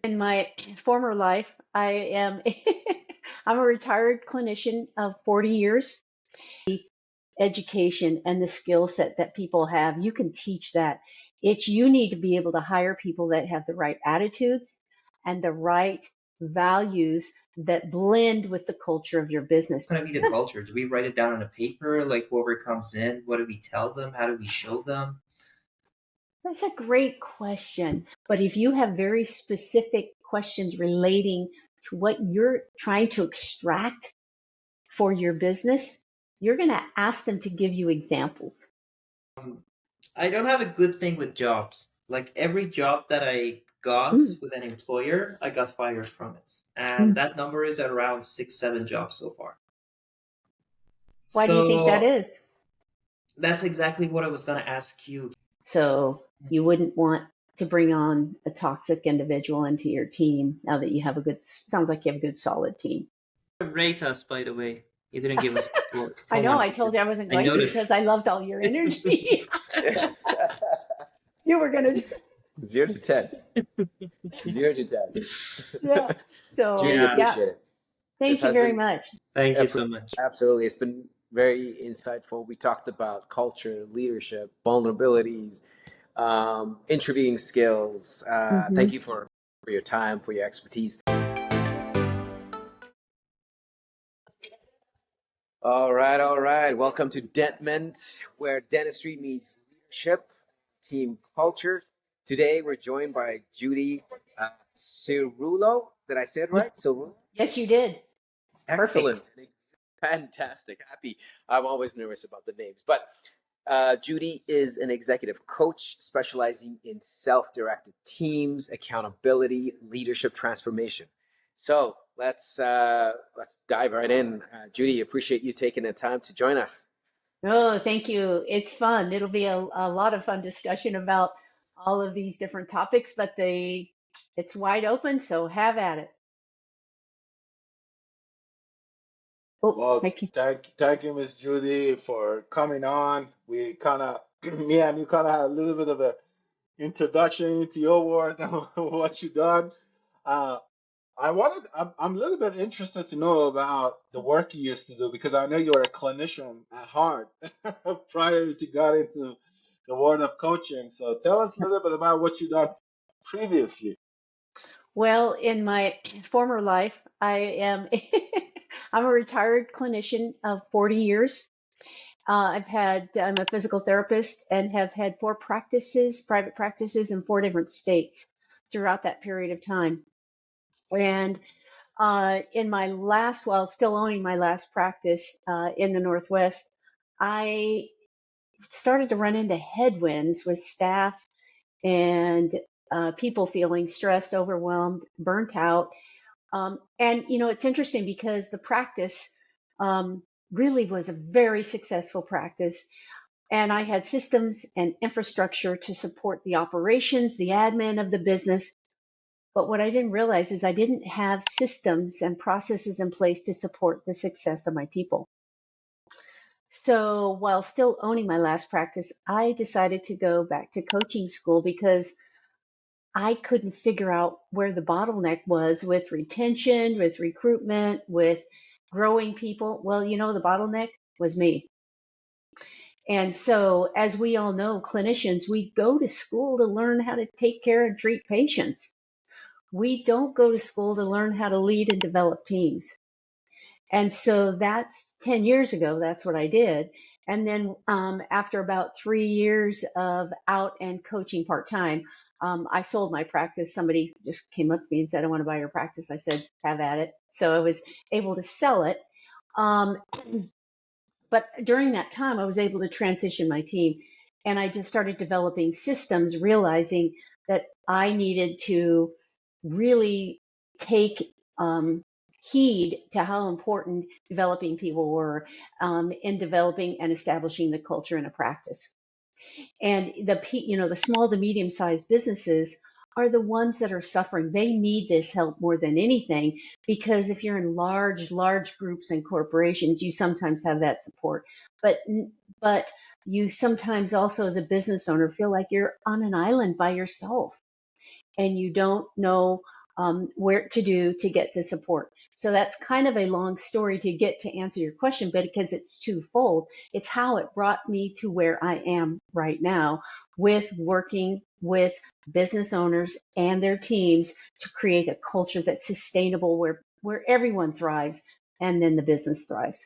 In my former life, I am I'm a retired clinician of 40 years. Education and the skill set that people have, you can teach that. You need to be able to hire people that have the right attitudes and the right values that blend with the culture of your business. Going to be the culture? Do we write it down on a paper? Like whoever comes in, what do we tell them? How do we show them? That's a great question. But if you have very specific questions relating to what you're trying to extract for your business, you're going to ask them to give you examples. I don't have a good thing with jobs. Like every job that I got Mm. with an employer, I got fired from it. And Mm. that number is around 6, 7 jobs so far. Why do you think that So is? that's exactly what I was going to ask you. So you wouldn't want to bring on a toxic individual into your team now that you have sounds like you have a good solid team. Rate us, by the way. You didn't give us a score. I know, I told you I wasn't going to because I loved all your energy. You were going to. 0 to 10. 0 to 10. Yeah. So, Judy, Yeah. appreciate it. Thank you very much. Thank you so much. Absolutely. It's been very insightful. We talked about culture, leadership, vulnerabilities, interviewing skills. Thank you for your time, for your expertise. All right. Welcome to Dentment, where dentistry meets leadership, team culture. Today, we're joined by Judy Cirulo. Did I say it right? Cirulo? Yes, you did. Excellent. Fantastic. Happy. I'm always nervous about the names. But Judy is an executive coach specializing in self-directed teams, accountability, leadership transformation. So let's dive right in. Judy, appreciate you taking the time to join us. Oh, thank you. It's fun. It'll be a lot of fun discussion about all of these different topics, but it's wide open, so have at it. Oh, Well, thank you. thank you, Miss Judy, for coming on. We kind of, me and you kind of had a little bit of a introduction into your work and what you done. Uh, I'm a little bit interested to know about the work you used to do because I know you're a clinician at heart prior to got into the world of coaching. So tell us a little bit about what you done previously. Well, in my former life, I'm a retired clinician of 40 years. I'm a physical therapist and have had 4 private practices in 4 different states throughout that period of time. And in my while still owning my last practice in the Northwest, I started to run into headwinds with staff and people feeling stressed, overwhelmed, burnt out. And, it's interesting because the practice really was a very successful practice. And I had systems and infrastructure to support the operations, the admin of the business. But what I didn't realize is I didn't have systems and processes in place to support the success of my people. So while still owning my last practice, I decided to go back to coaching school because I couldn't figure out where the bottleneck was with retention, with recruitment, with growing people. Well, the bottleneck was me. And so, as we all know, clinicians, we go to school to learn how to take care and treat patients. We don't go to school to learn how to lead and develop teams. And so that's 10 years ago, that's what I did. And then after about 3 years of out and coaching part-time, I sold my practice. Somebody just came up to me and said, I want to buy your practice. I said, have at it. So I was able to sell it. But during that time, I was able to transition my team. And I just started developing systems, realizing that I needed to really take heed to how important developing people were in developing and establishing the culture in a practice. And the small to medium sized businesses are the ones that are suffering. They need this help more than anything because if you're in large groups and corporations, you sometimes have that support. But you sometimes also, as a business owner, feel like you're on an island by yourself and you don't know where to do to get the support. So that's kind of a long story to get to answer your question, but because it's twofold, it's how it brought me to where I am right now with working with business owners and their teams to create a culture that's sustainable where everyone thrives and then the business thrives.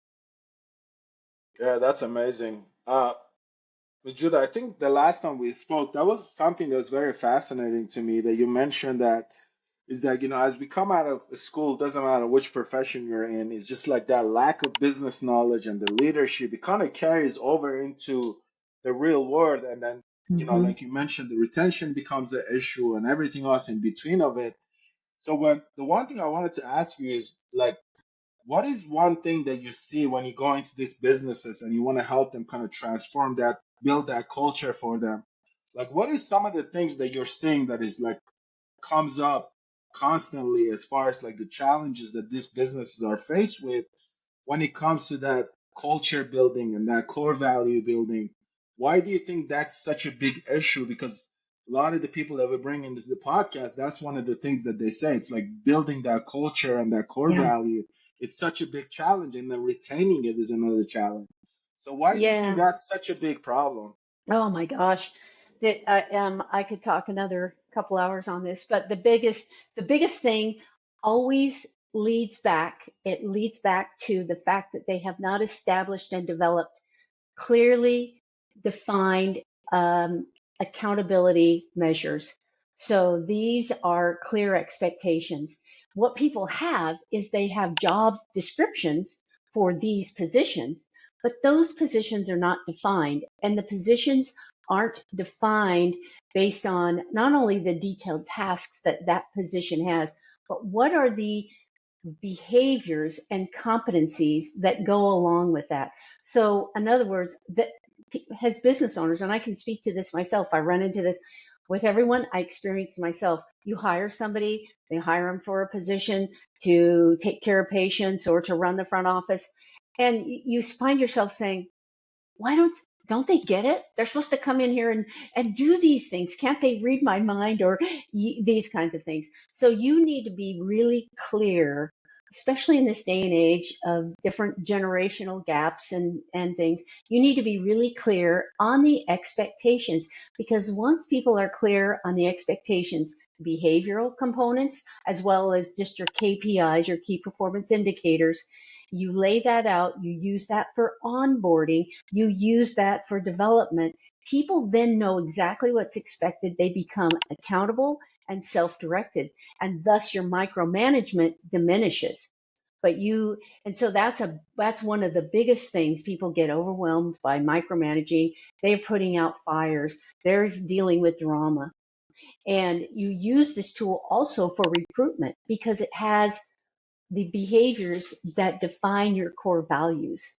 Yeah, that's amazing. Ms. Judah, I think the last time we spoke, that was something that was very fascinating to me that you mentioned that is that, as we come out of school, doesn't matter which profession you're in, it's just like that lack of business knowledge and the leadership, it kind of carries over into the real world. And then, Mm-hmm. like you mentioned, the retention becomes an issue and everything else in between of it. So when the one thing I wanted to ask you is like, what is one thing that you see when you go into these businesses and you want to help them kind of transform that, build that culture for them? Like, what is some of the things that you're seeing that is like comes up constantly as far as like the challenges that these businesses are faced with when it comes to that culture building and that core value building? Why do you think that's such a big issue? Because a lot of the people that we bring into the podcast, that's one of the things that they say. It's like building that culture and that core Yeah. value. It's such a big challenge, and then retaining it is another challenge. So why do you think Yeah. that's such a big problem? Oh my gosh, that I could talk another couple hours on this, but the biggest thing always leads back. It leads back to the fact that they have not established and developed clearly defined accountability measures. So these are clear expectations. What people have is they have job descriptions for these positions, but those positions are not defined, and the positions aren't defined based on not only the detailed tasks that that position has, but what are the behaviors and competencies that go along with that. So, in other words, that as business owners, and I can speak to this myself, I run into this with everyone, I experience myself. You hire somebody, they hire them for a position to take care of patients or to run the front office, and you find yourself saying, why don't they get it? They're supposed to come in here and do these things. Can't they read my mind or these kinds of things? So you need to be really clear, especially in this day and age of different generational gaps and things. You need to be really clear on the expectations, because once people are clear on the expectations, behavioral components, as well as just your KPIs, your key performance indicators, you lay that out, you use that for onboarding, you use that for development. People then know exactly what's expected. They become accountable and self-directed, and thus your micromanagement diminishes. But and so that's one of the biggest things. People get overwhelmed by micromanaging. They're putting out fires. They're dealing with drama. And you use this tool also for recruitment because it has the behaviors that define your core values.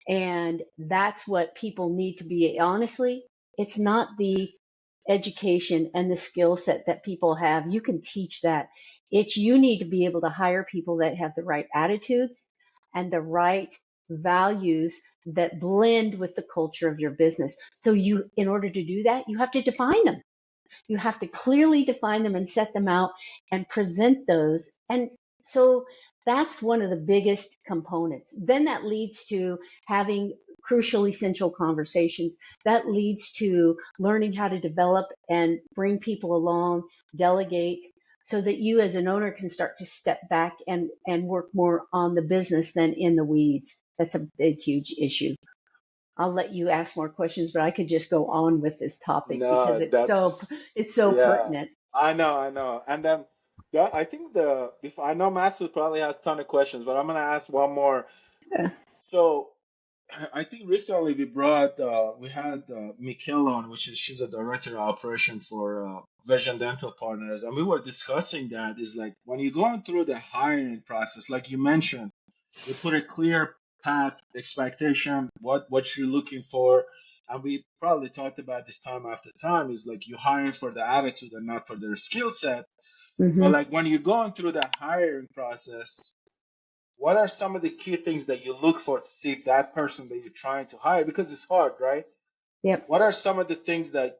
And that's what people need to be. Honestly, it's not the education and the skill set that people have. You can teach that. It's you need to be able to hire people that have the right attitudes and the right values that blend with the culture of your business. So in order to do that, you have to define them. You have to clearly define them and set them out and present those. And so that's one of the biggest components. Then that leads to having crucial, essential conversations. That leads to learning how to develop and bring people along, delegate, so that you as an owner can start to step back and work more on the business than in the weeds. That's a big, huge issue. I'll let you ask more questions, but I could just go on with this topic because No, it's so yeah, pertinent. I know. And then I think if I know Matthew probably has a ton of questions, but I'm gonna ask one more. Yeah. So I think recently we had Mikhail on, she's a director of operation for Vision Dental Partners, and we were discussing that is like when you're going through the hiring process, like you mentioned, you put a clear path, expectation, what you're looking for, and we probably talked about this time after time is like you hire for the attitude and not for their skill set. But Mm-hmm. like when you're going through the hiring process, what are some of the key things that you look for to see if that person that you're trying to hire, because it's hard, right? Yep. What are some of the things that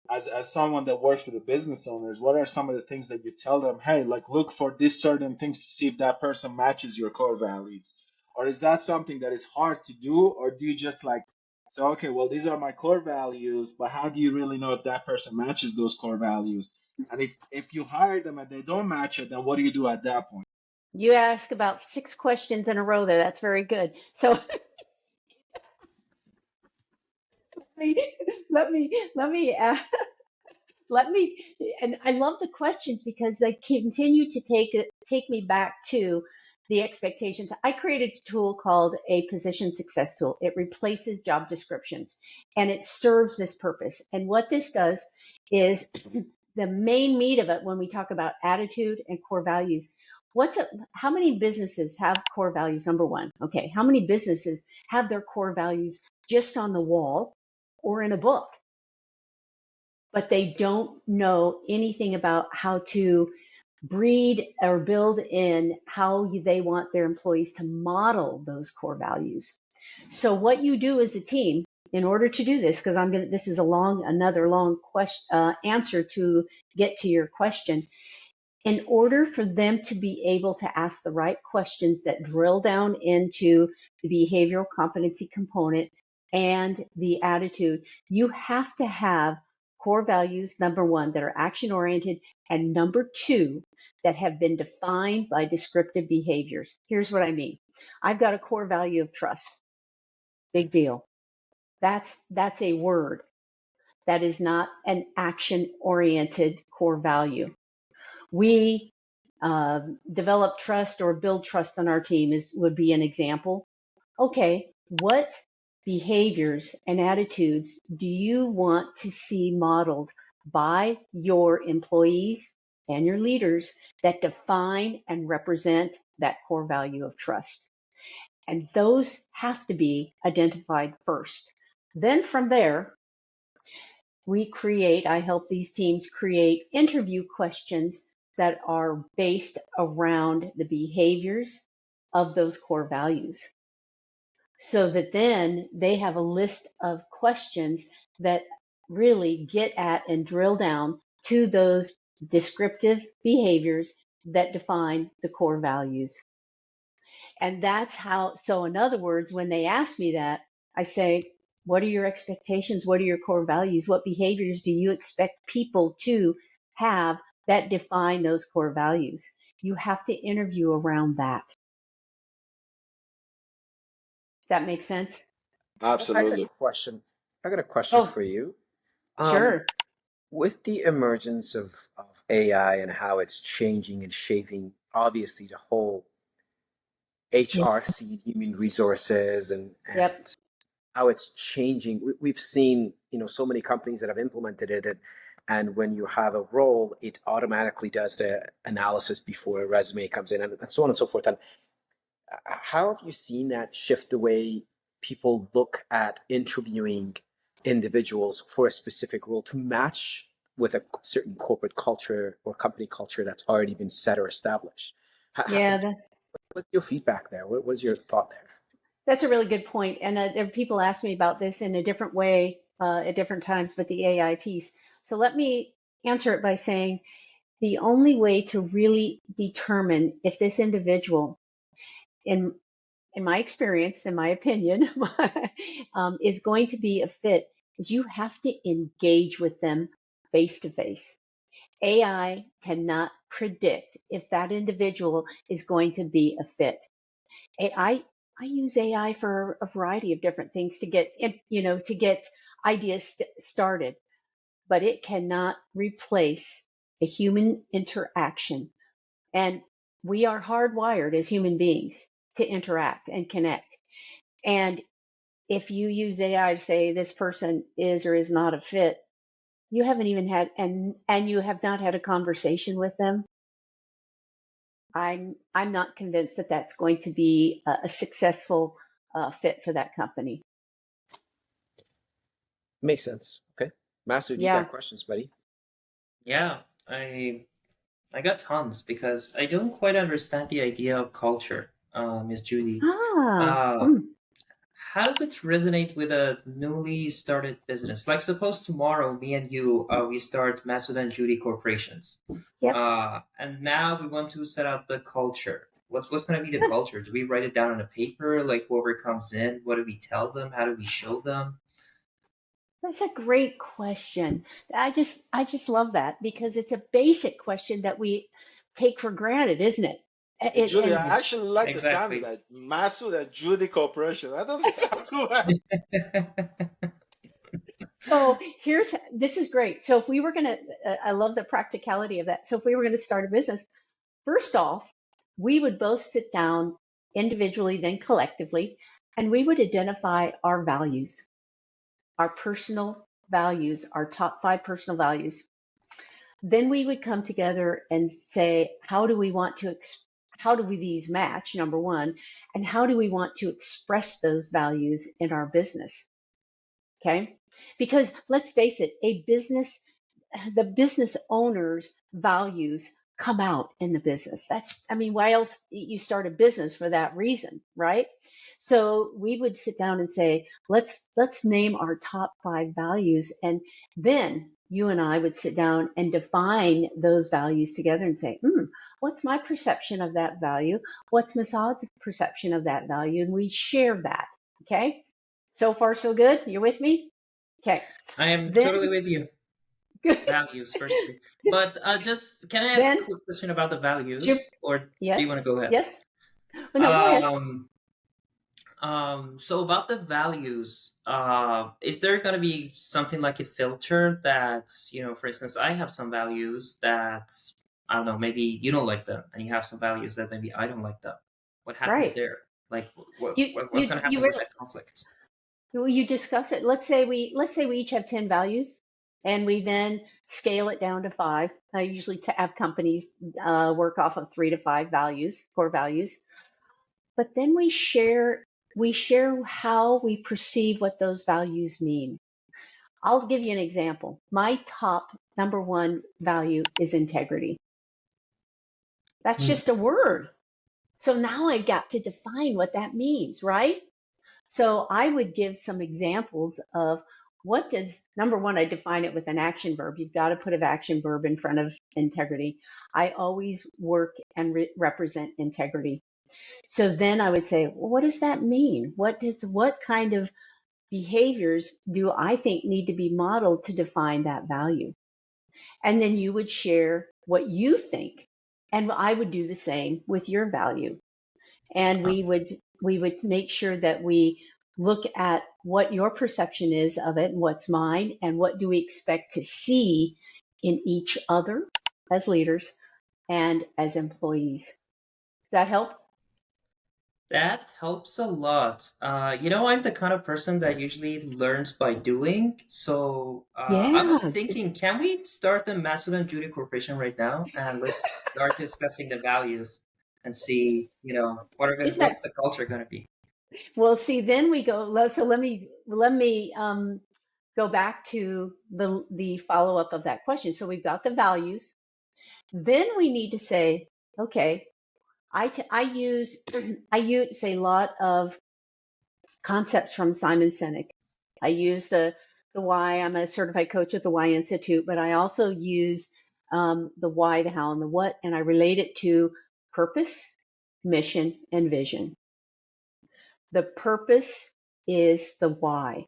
as someone that works with the business owners, what are some of the things that you tell them? Hey, like look for these certain things to see if that person matches your core values. Or is that something that is hard to do, or do you just like say, okay, well, these are my core values, but how do you really know if that person matches those core values? And if you hire them and they don't match it, then what do you do at that point? You ask about 6 questions in a row there. That's very good. So let me let me and I love the questions because they continue to take me back to the expectations. I created a tool called a position success tool. It replaces job descriptions and it serves this purpose. And what this does is the main meat of it when we talk about attitude and core values. How many businesses have core values? Number one. Okay, how many businesses have their core values just on the wall or in a book, but they don't know anything about how to breed or build in how they want their employees to model those core values. So what you do as a team in order to do this, because this is another long question, answer to get to your question. In order for them to be able to ask the right questions that drill down into the behavioral competency component and the attitude, you have to have core values, number one, that are action oriented, and number two, that have been defined by descriptive behaviors. Here's what I mean. I've got a core value of trust. Big deal. That's a word. That is not an action oriented core value. We develop trust or build trust on our team would be an example. Okay, what behaviors and attitudes do you want to see modeled by your employees and your leaders that define and represent that core value of trust? And those have to be identified first. Then from there, I help these teams create interview questions that are based around the behaviors of those core values. So that then they have a list of questions that really get at and drill down to those descriptive behaviors that define the core values. And that's how, so in other words, when they ask me that, I say, what are your expectations? What are your core values? What behaviors do you expect people to have that define those core values? You have to interview around that. Does that make sense? I got a Absolutely. question. I got a question Oh, for you. Um, sure. with the emergence of AI and how it's changing and shaping, obviously, the whole Yep. HRC, human resources, Yep. and how it's changing. We've seen, so many companies that have implemented it, and when you have a role, it automatically does the analysis before a resume comes in, and so on and so forth. And how have you seen that shift the way people look at interviewing individuals for a specific role to match with a certain corporate culture or company culture that's already been set or established? Yeah, What's your feedback there? What was your thought there? that's a really good point. And people ask me about this in a different way at different times with the AI piece. So let me answer it by saying the only way to really determine if this individual, in my experience, in my opinion, is going to be a fit is you have to engage with them face to face. AI cannot predict if that individual is going to be a fit. I use AI for a variety of different things to get ideas started, but it cannot replace a human interaction. And we are hardwired as human beings to interact and connect. And if you use AI to say this person is or is not a fit, you haven't even had and you have not had a conversation with them. I'm not convinced that that's going to be a successful fit for that company. Makes sense. Okay. Master, you Yeah. got questions, buddy? Yeah, I got tons because I don't quite understand the idea of culture, Miss Judy. Ah. Uh, Mm. how does it resonate with a newly started business? Like, suppose tomorrow, me and you, we start Masud and Judy corporations, Yep. and now we want to set up the culture. What's going to be the culture? Do we write it down on a paper? Like, whoever comes in, what do we tell them? How do we show them? That's a great question. I just love that because it's a basic question that we take for granted, isn't it? It Judy, and I actually like the sound of Exactly. that. Masu and Judy Corporation. That doesn't sound too bad. oh, this is great. So if we were gonna, I love the practicality of that. So if we were gonna start a business, first off, we would both sit down individually, then collectively, and we would identify our values, our personal values, our top 5 personal values. Then we would come together and say, how do we these match, number one, and how do we want to express those values in our business? Okay. Because let's face it, the business owner's values come out in the business. I mean, why else you start a business for that reason, right? So we would sit down and say, let's name our top 5 values. And then you and I would sit down and define those values together and say, what's my perception of that value? What's Masad's perception of that value? And we share that. Okay. So far, so good. You're with me? Okay. I am Then, totally with you. Values, firstly. But just can I ask a then, quick question about the sure. values, or do Yes. you want to go ahead? Yes. Oh, no, go ahead. So about the values, is there going to be something like a filter that, for instance, I have some values that, I don't know, maybe you don't like them, and you have some values that maybe I don't like them. What happens Right. there? Like, You what's going to happen with really that conflict? you discuss it. Let's say we each have 10 values, and we then scale it down to 5. I usually have companies work off of 3 to 5 values, core values. But then we share how we perceive what those values mean. I'll give you an example. My top number 1 value is integrity. That's just a word. So now I got to define what that means, right? So I would give some examples of number 1, I define it with an action verb. You've got to put an action verb in front of integrity. I always work and represent integrity. So then I would say, well, what does that mean? What kind of behaviors do I think need to be modeled to define that value? And then you would share what you think. And I would do the same with your value. And we would make sure that we look at what your perception is of it and what's mine, and what do we expect to see in each other as leaders and as employees. Does that help? That helps a lot. I'm the kind of person that usually learns by doing. So I was Yeah. thinking, can we start the Masud and Judy Corporation right now? And let's start discussing the values and see, Isn't what's that the culture going to be? well? See, then we go. So let me go back to the follow up of that question. So we've got the values. Then we need to say, okay, I use a lot of concepts from Simon Sinek. I use the why. I'm a certified coach at the Why Institute, but I also use the why, the how, and the what, and I relate it to purpose, mission, and vision. The purpose is the why.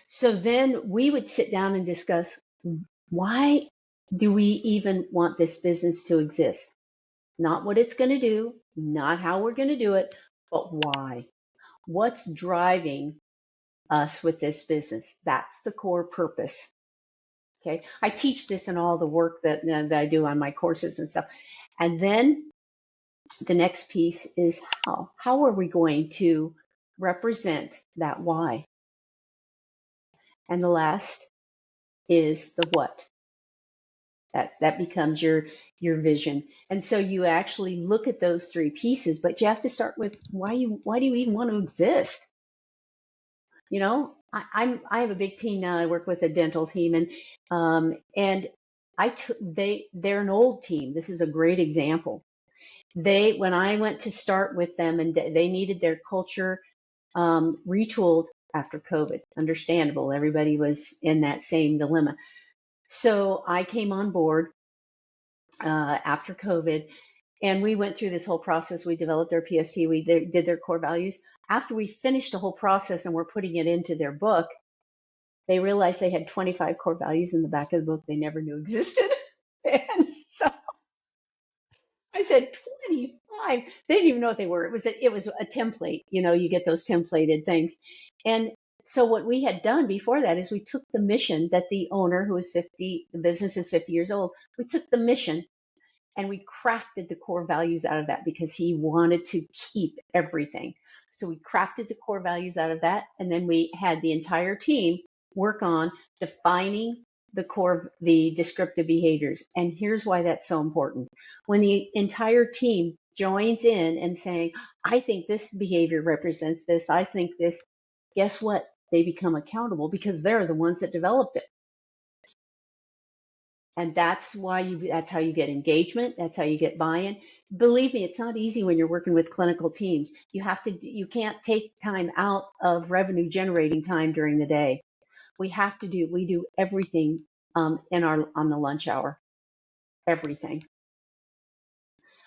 So then we would sit down and discuss, why do we even want this business to exist? Not what it's going to do, not how we're going to do it, but why. What's driving us with this business? That's the core purpose. Okay. I teach this in all the work that I do on my courses and stuff. And then the next piece is how. How are we going to represent that why? And the last is the what. That becomes your vision. And so you actually look at those 3 pieces, but you have to start with why do you even want to exist? I have a big team now. I work with a dental team, and they're an old team. This is a great example. When I went to start with them, and they needed their culture retooled after COVID. Understandable. Everybody was in that same dilemma. So I came on board after COVID, and we went through this whole process. We developed our PST. We did their core values. After we finished the whole process and we're putting it into their book, they realized they had 25 core values in the back of the book they never knew existed. And so I said, 25. They didn't even know what they were. It was a template. You get those templated things. And so what we had done before that is we took the mission that the owner, who was 50, the business is 50 years old, we took the mission and we crafted the core values out of that because he wanted to keep everything. So we crafted the core values out of that, and then we had the entire team work on defining the descriptive behaviors. And here's why that's so important. When the entire team joins in and saying, I think this behavior represents this, I think this, guess what? They become accountable because they're the ones that developed it. And that's how you get engagement. That's how you get buy-in. Believe me, it's not easy when you're working with clinical teams. You can't take time out of revenue generating time during the day. We do everything on the lunch hour, everything.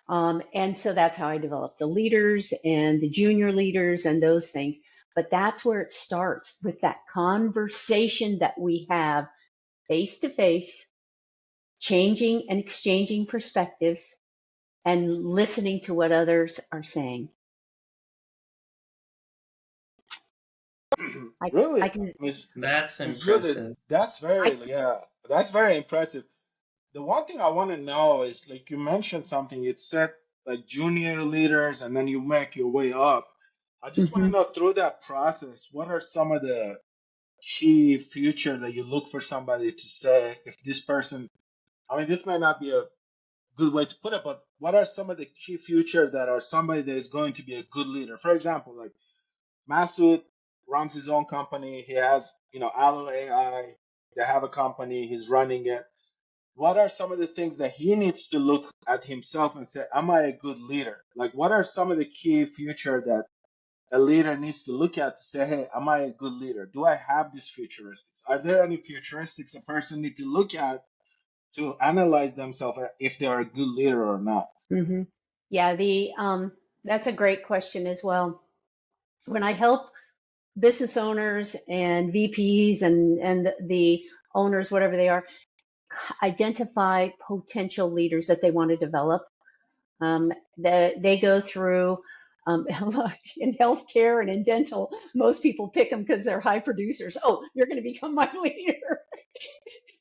And so that's how I developed the leaders and the junior leaders and those things. But that's where it starts, with that conversation that we have face to face, changing and exchanging perspectives and listening to what others are saying. Really, That's Ms. Judy, impressive. that's very impressive. The one thing I want to know is, like, you mentioned something. You said like junior leaders, and then you make your way up. I just want to know, through that process, what are some of the key features that you look for somebody to say, if this person, I mean, this might not be a good way to put it, but what are some of the key features that are somebody that is going to be a good leader? For example, like Masood runs his own company. He has, Allo AI. They have a company. He's running it. What are some of the things that he needs to look at himself and say, am I a good leader? Like, what are some of the key features that a leader needs to look at to say, hey, am I a good leader? Do I have these futuristics? Are there any futuristics a person need to look at to analyze themselves if they are a good leader or not? Mm-hmm. Yeah, that's a great question as well. When I help business owners and VPs and the owners, whatever they are, identify potential leaders that they want to develop, they go through in healthcare and in dental, most people pick them because they're high producers. Oh, you're going to become my leader.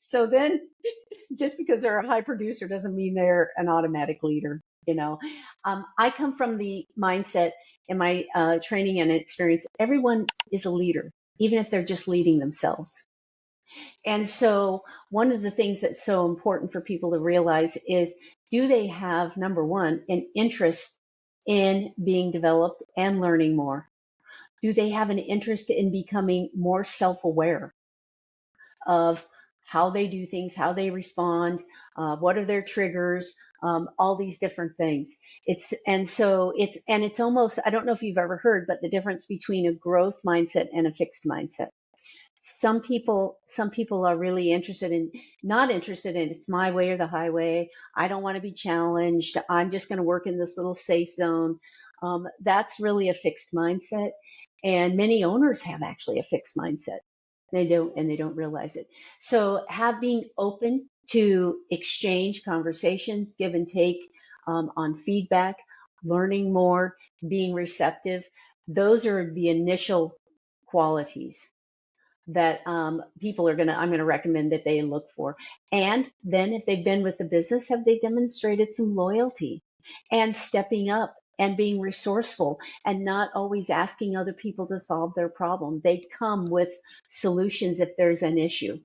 So then, just because they're a high producer doesn't mean they're an automatic leader. I come from the mindset in my training and experience, everyone is a leader, even if they're just leading themselves. And so one of the things that's so important for people to realize is, do they have, number one, an interest in being developed and learning more? Do they have an interest in becoming more self-aware of how they do things, how they respond, what are their triggers, all these different things. It's almost, I don't know if you've ever heard, but the difference between a growth mindset and a fixed mindset. Some people are really not interested in it's my way or the highway. I don't want to be challenged. I'm just going to work in this little safe zone. That's really a fixed mindset. And many owners have actually a fixed mindset. They don't realize it. So being open to exchange conversations, give and take on feedback, learning more, being receptive. Those are the initial qualities that I'm going to recommend that they look for. And then if they've been with the business, have they demonstrated some loyalty and stepping up and being resourceful and not always asking other people to solve their problem? They come with solutions if there's an issue.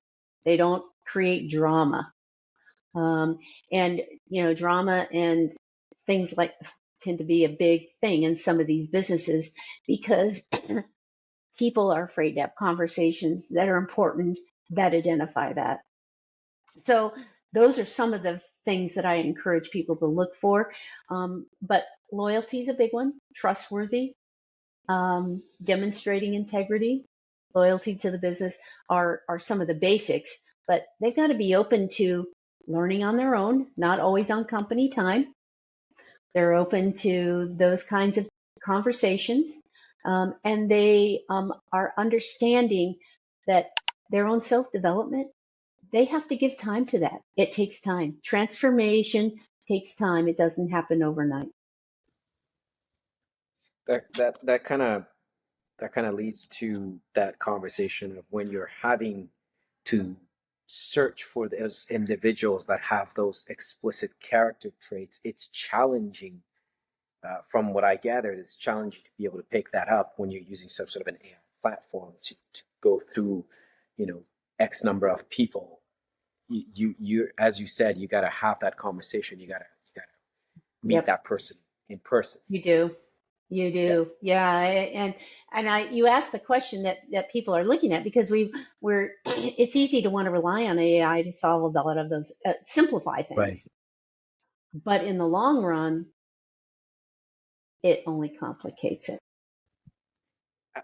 They don't create drama. And drama and things like tend to be a big thing in some of these businesses because people are afraid to have conversations that are important that identify that. So those are some of the things that I encourage people to look for. But loyalty is a big one, trustworthy. demonstrating integrity, loyalty to the business are some of the basics, but they've got to be open to learning on their own, not always on company time. They're open to those kinds of conversations, and they are understanding that their own self-development, they have to give time to that. It takes time. Transformation takes time. It doesn't happen overnight. That kind of leads to that conversation of when you're having to search for those individuals that have those explicit character traits. It's challenging. From what I gathered, it's challenging to be able to pick that up when you're using some sort of an AI platform to go through, X number of people. You as you said, you got to have that conversation. You got to meet Yep. that person in person. You do. You do. Yeah. You asked the question that people are looking at, because we're it's easy to want to rely on AI to solve a lot of those, simplify things. Right. But in the long run, it only complicates it.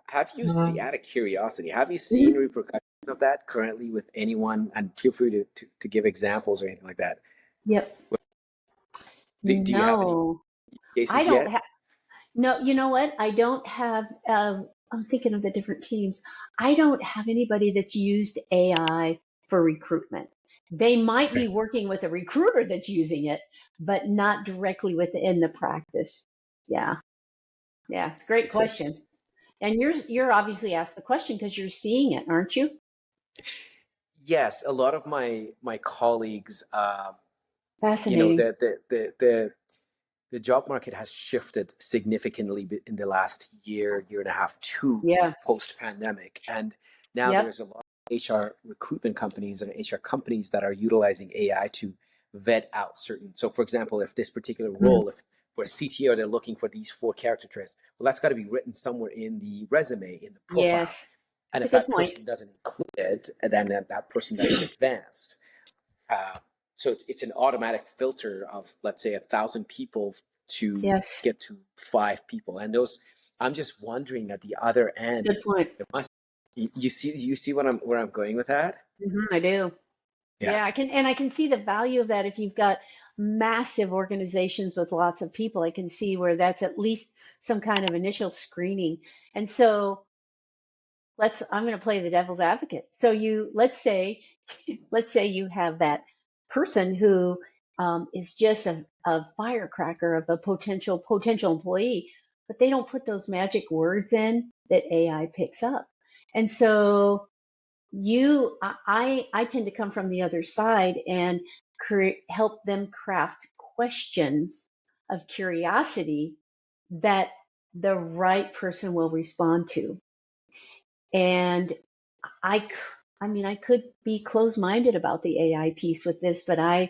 Have you seen, out of curiosity, have you Mhm. seen repercussions of that currently with anyone? And feel free to give examples or anything like that. Yep. Do you have any No, I cases don't yet? have. No, you know what? I don't have. I'm thinking of the different teams. I don't have anybody that's used AI for recruitment. They might be Okay. working with a recruiter that's using it, but not directly within the practice. Yeah, yeah, it's a great Makes sense. question. And you're obviously asked the question because you're seeing it, aren't you? Yes, a lot of my colleagues, Fascinating. the job market has shifted significantly in the last year and a half, two, Yeah. post pandemic, and now Yep. there's a lot of HR recruitment companies and HR companies that are utilizing AI to vet out certain. So, for example, if this particular role, if for a CTO they're looking for these 4 character traits, well, that's got to be written somewhere in the resume, in the profile. Yes. And That's a if good that point. person doesn't include it, then that person doesn't advance. So it's an automatic filter of, let's say, 1,000 people to Yes. get to 5 people. And those, I'm just wondering at the other end, Good point. it must, you see where I'm going with that? I do. Yeah. Yeah, I can see the value of that if you've got massive organizations with lots of people. I can see where that's at least some kind of initial screening. And so I'm going to play the devil's advocate. So let's say you have that person who is just a firecracker of a potential employee, but they don't put those magic words in that AI picks up. And so I tend to come from the other side and help them craft questions of curiosity that the right person will respond to. And I mean, I could be closed-minded about the AI piece with this, but I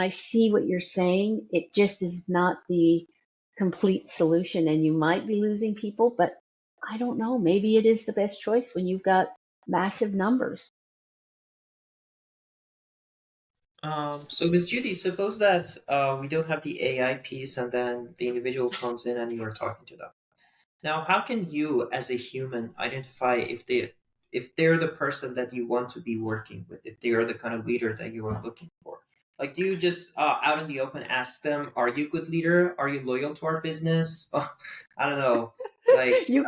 see what you're saying. It just is not the complete solution, and you might be losing people, but I don't know. Maybe it is the best choice when you've got massive numbers. So, Ms. Judy, suppose that we don't have the AI piece, and then the individual comes in and you are talking to them. Now, how can you, as a human, identify if they're the person that you want to be working with, if they are the kind of leader that you are looking for? Like, do you just out in the open ask them, "Are you a good leader? Are you loyal to our business?" I don't know. Like, You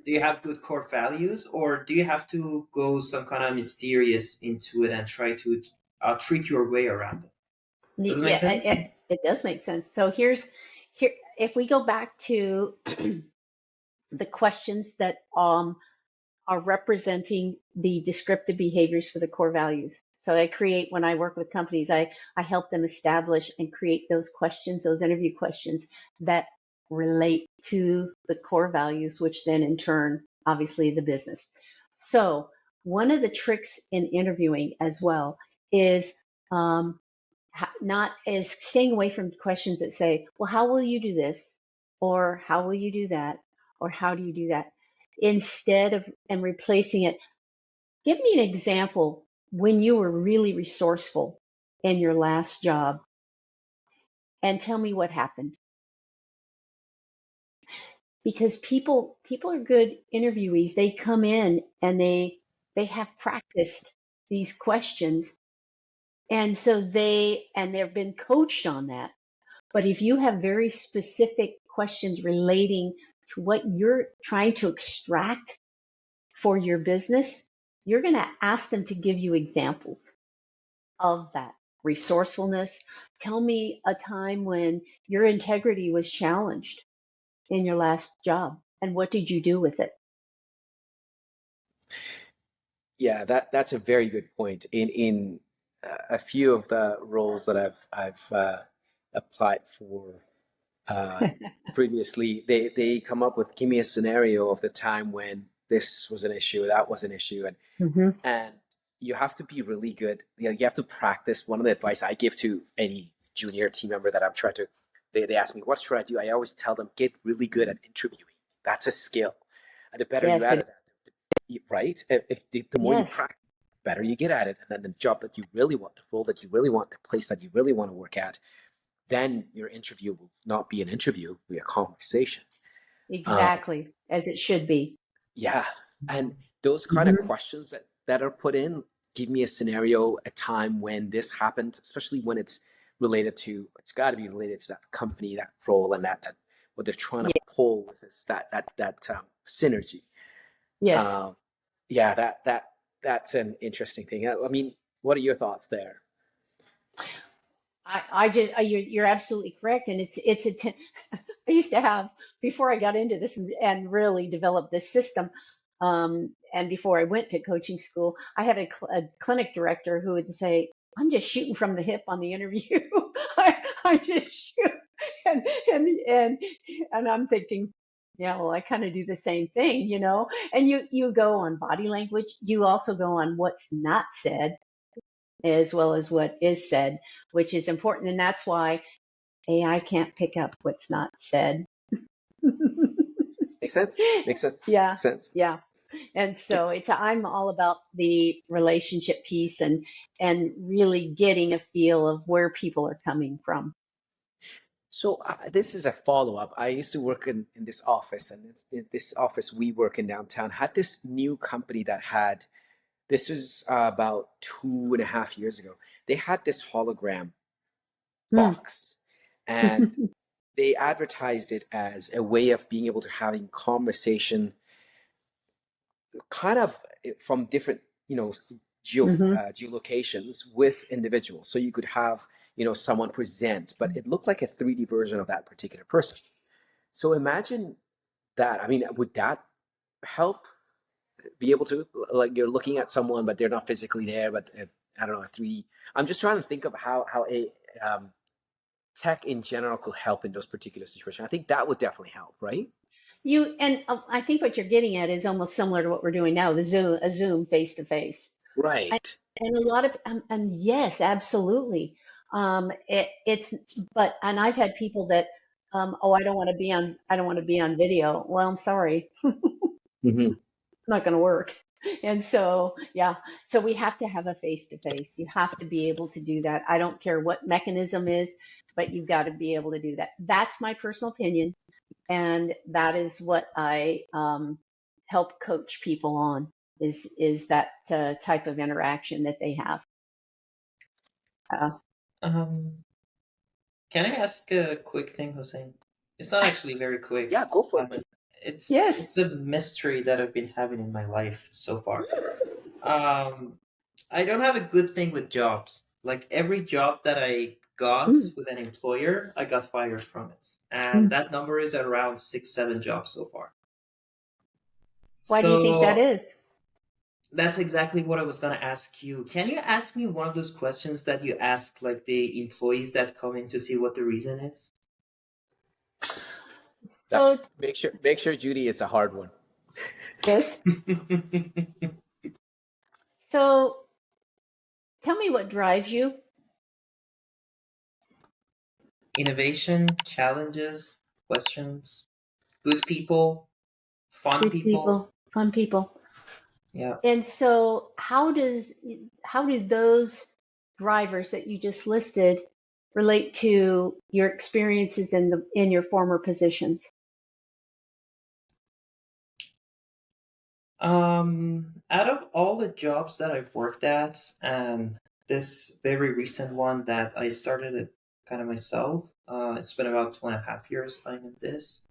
do you have good core values, or do you have to go some kind of mysterious into it and try to trick your way around it? Does it make Yeah, sense? it does make sense. So here, if we go back to the questions that are representing the descriptive behaviors for the core values. So when I work with companies, I help them establish and create those questions, those interview questions that relate to the core values, which then in turn, obviously, the business. So one of the tricks in interviewing as well is staying away from questions that say, well, how will you do this? Or how will you do that? Or how do you do that? Instead of, and replacing it, give me an example when you were really resourceful in your last job and tell me what happened. because people are good interviewees. They come in and they have practiced these questions, and so they've been coached on that. But if you have very specific questions relating to what you're trying to extract for your business, you're going to ask them to give you examples of that resourcefulness. Tell me a time when your integrity was challenged in your last job, and what did you do with it? Yeah, that's a very good point. In a few of the roles that I've applied for previously, they come up with, give me a scenario of the time when this was an issue, that was an issue, Mm-hmm. and you have to be really good. You know, you have to practice. One of the advice I give to any junior team member that I'm trying to, they ask me, what should I do? I always tell them, get really good at interviewing. That's a skill. And the better you Yes, at it, right? If the more you yes, practice, the better you get at it. And then the job that you really want, the role that you really want, the place that you really want to work at, then your interview will not be an interview, it'll be a conversation. exactly, as it should be. Yeah. And those kind of Mm-hmm. questions that are put in, give me a scenario, a time when this happened, especially when it's related to, it's got to be related to that company, that role, and that what they're trying to pull with is that synergy. Yes. Um, yeah, that's an interesting thing. I mean, what are your thoughts there? You're absolutely correct, and I used to have, before I got into this and really developed this system, and before I went to coaching school, I had a clinic director who would say, "I'm just shooting from the hip on the interview. I just shoot," and and and and I'm thinking, yeah, well, I kind of do the same thing, you know. And you go on body language, you also go on what's not said as well as what is said, which is important, and that's why AI can't pick up what's not said. Makes sense. Makes sense. Yeah, Makes sense. yeah. And so I'm all about the relationship piece and really getting a feel of where people are coming from. So this is a follow-up. I used to work in this office, and this office we work in downtown had this new company that had, this was about 2.5 years ago. They had this hologram Hmm. box, and they advertised it as a way of being able to having conversation kind of from different, Hmm. geolocations with individuals. So you could have, someone present, but it looked like a 3D version of that particular person. So imagine that. I mean, would that help be able to, like, you're looking at someone, but they're not physically there, but I don't know, a 3D. I'm just trying to think of how a tech in general could help in those particular situations. I think that would definitely help, right? I think what you're getting at is almost similar to what we're doing now, a Zoom face to face. Right. And a lot of, and yes, absolutely. And I've had people that, oh, I don't want to be on video. Well, I'm sorry, Mm-hmm. not going to work. And so, yeah, so we have to have a face to face. You have to be able to do that. I don't care what mechanism is, but you've got to be able to do that. That's my personal opinion. And that is what I help coach people on is that type of interaction that they have. Um, can I ask a quick thing, Hussein? It's not actually very quick. Yeah, go for it, Uh, buddy. Yes. it's a mystery that I've been having in my life so far. Um, I don't have a good thing with jobs. Like every job that I got Mm, with an employer, I got fired from it, and mm. that number is around 6, 7 jobs so far. Why do you think that So is? that's exactly what I was gonna ask you. Can you ask me one of those questions that you ask like the employees that come in to see what the reason is? That So, make sure, Judy, it's a hard one. yes. So tell me what drives you. Innovation, challenges, questions, good people, fun Good people. people, fun people. Yeah. And so how do those drivers that you just listed relate to your experiences in your former positions? Out of all the jobs that I've worked at, and this very recent one that I started it kind of myself, it's been about 2.5 years I'm in this.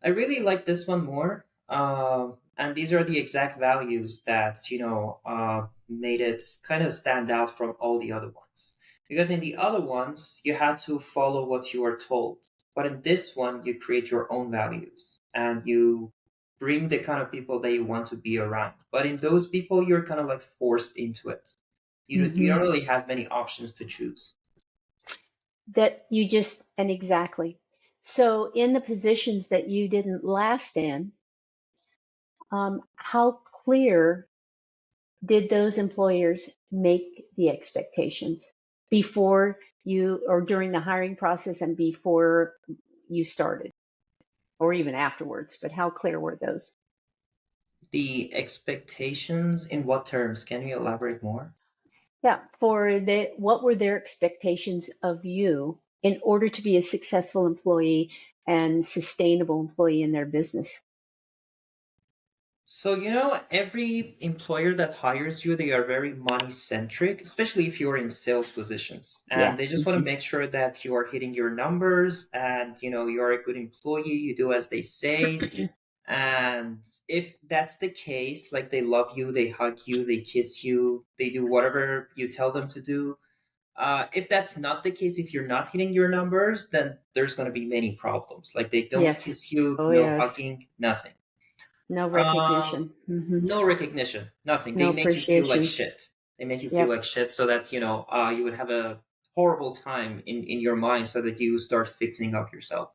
I really like this one more. And these are the exact values that, made it kind of stand out from all the other ones. Because in the other ones, you had to follow what you are told. But in this one, you create your own values and you bring the kind of people that you want to be around. But in those people, you're kind of like forced into it. You don't really have many options to choose. That you just, and exactly. So in the positions that you didn't last in, how clear did those employers make the expectations before you, or during the hiring process and before you started, or even afterwards? But how clear were those? The expectations in what terms? Can you elaborate more? Yeah, what were their expectations of you in order to be a successful employee and sustainable employee in their business? So, every employer that hires you, they are very money centric, especially if you're in sales positions. And Yeah. they just want to make sure that you are hitting your numbers and, you're a good employee, you do as they say. And if that's the case, like they love you, they hug you, they kiss you, they do whatever you tell them to do. If that's not the case, if you're not hitting your numbers, then there's going to be many problems. Like they don't Yes. kiss you, Oh, no yes. hugging, nothing. No Um, recognition. no recognition, nothing. No They make you feel like appreciation. shit. They make you feel Yep. like shit so that, you would have a horrible time in your mind so that you start fixing up yourself.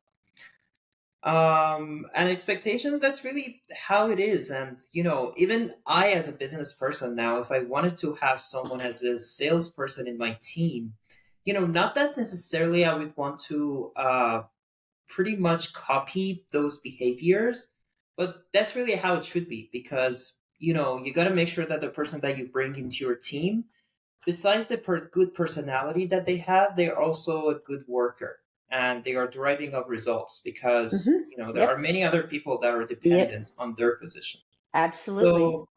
And expectations, that's really how it is. And, even I, as a business person now, if I wanted to have someone as a salesperson in my team, not that necessarily I would want to pretty much copy those behaviors, but that's really how it should be because you got to make sure that the person that you bring into your team, besides the good personality that they have, they're also a good worker and they are driving up results because there are Yep. many other people that are Yep. dependent on their position. Absolutely. So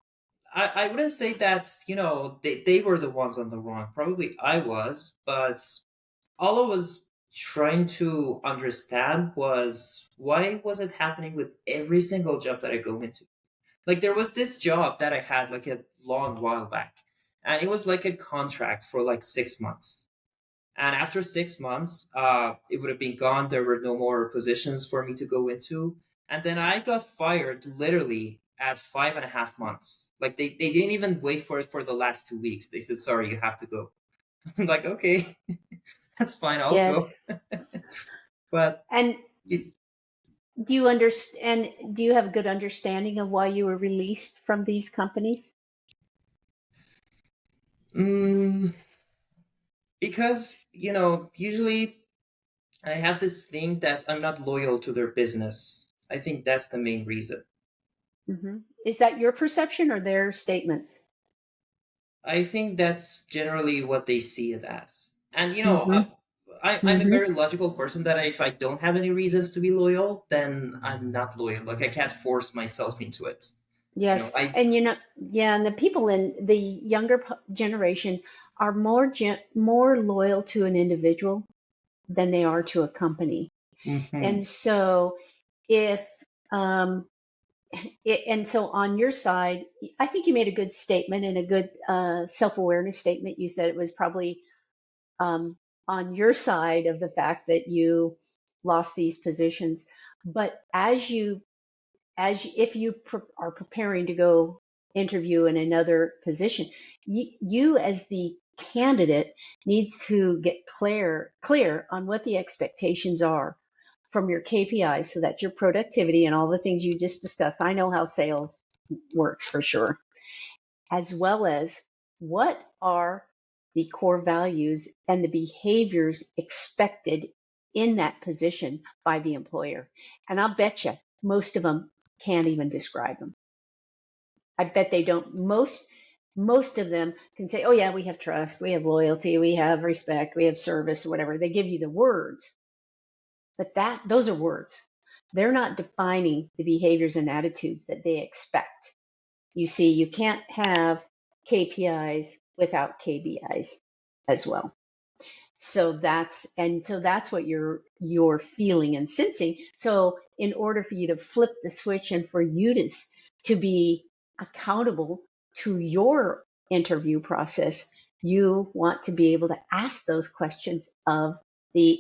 I wouldn't say that they were the ones on the wrong. Probably I was, but all I was trying to understand was why was it happening with every single job that I go into. Like there was this job that I had like a long while back, and it was like a contract for like 6 months. And after 6 months, it would have been gone. There were no more positions for me to go into. And then I got fired literally at 5.5 months. Like they didn't even wait for it for the last 2 weeks. They said, sorry, you have to go. I'm like, okay, that's fine, I'll Yes. go. But And you, do you understand? Do you have a good understanding of why you were released from these companies? mm, because, usually I have this thing that I'm not loyal to their business. I think that's the main reason. Is that your perception or their statements? I think that's generally what they see it as. And, Mm-hmm. I'm a very logical person that if I don't have any reasons to be loyal, then I'm not loyal. Like, I can't force myself into it. Yes. I. And yeah, and the people in the younger generation are more loyal to an individual than they are to a company. Mhm. And so if and so on your side, I think you made a good statement and a good self-awareness statement. You said it was probably on your side of the fact that you lost these positions. But if you are preparing to go interview in another position, you as the candidate needs to get clear on what the expectations are from your KPIs so that your productivity and all the things you just discussed, I know how sales works for sure, as well as what are the core values and the behaviors expected in that position by the employer. And I'll bet you most of them can't even describe them. I bet they don't. Most of them can say, oh yeah, we have trust, we have loyalty, we have respect, we have service, or whatever. They give you the words, but those are words. They're not defining the behaviors and attitudes that they expect. You see, you can't have KPIs without KBIs as well. So that's what you're feeling and sensing. So in order for you to flip the switch and for you to be accountable to your interview process, you want to be able to ask those questions of the